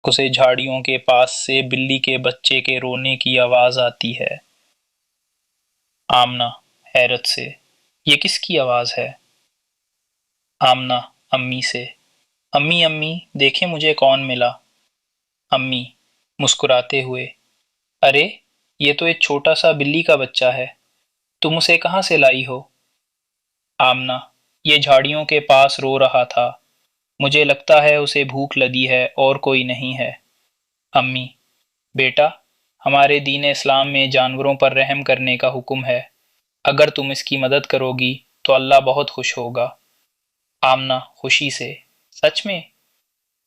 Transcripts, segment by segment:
اسے جھاڑیوں کے پاس سے بلی کے بچے کے رونے کی آواز آتی ہے۔ آمنہ حیرت سے، یہ کس کی آواز ہے؟ آمنہ امی سے، امی امی دیکھیں مجھے کون ملا۔ امی مسکراتے ہوئے، ارے یہ تو ایک چھوٹا سا بلی کا بچہ ہے، تم اسے کہاں سے لائی ہو؟ آمنہ یہ جھاڑیوں کے پاس رو رہا تھا، مجھے لگتا ہے اسے بھوک لگی ہے اور کوئی نہیں ہے۔ امی بیٹا، ہمارے دین اسلام میں جانوروں پر رحم کرنے کا حکم ہے، اگر تم اس کی مدد کرو گی تو اللہ بہت خوش ہوگا۔ آمنہ خوشی سے، سچ میں؟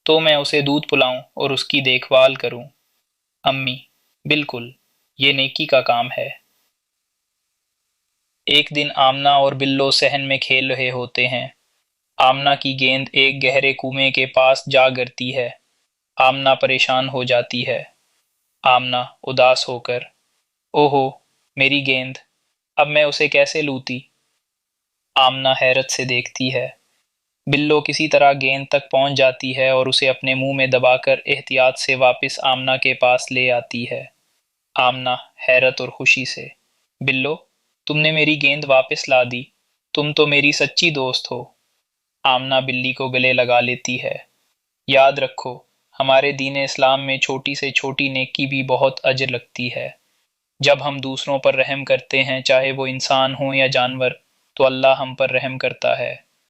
تو میں اسے دودھ پلاؤں اور اس کی دیکھ بھال کروں۔ امی بالکل، یہ نیکی کا کام ہے۔ ایک دن آمنہ اور بلو صحن میں کھیل رہے ہوتے ہیں۔ آمنہ کی گیند ایک گہرے کنویں کے پاس جا گرتی ہے۔ آمنہ پریشان ہو جاتی ہے۔ آمنہ اداس ہو کر، اوہو میری گیند، اب میں اسے کیسے لوٹی؟ آمنہ حیرت سے دیکھتی ہے۔ بلو کسی طرح گیند تک پہنچ جاتی ہے اور اسے اپنے منہ میں دبا کر احتیاط سے واپس آمنہ کے پاس لے آتی ہے۔ آمنہ حیرت اور خوشی سے، بلو تم نے میری گیند واپس لا دی، تم تو میری سچی دوست ہو۔ آمنہ بلی کو گلے لگا لیتی ہے، یاد رکھو ہمارے دین اسلام میں چھوٹی سے چھوٹی نیکی بھی بہت اجر لگتی ہے۔ جب ہم دوسروں پر رحم کرتے ہیں، چاہے وہ انسان ہوں یا جانور، تو اللہ ہم پر رحم کرتا ہے۔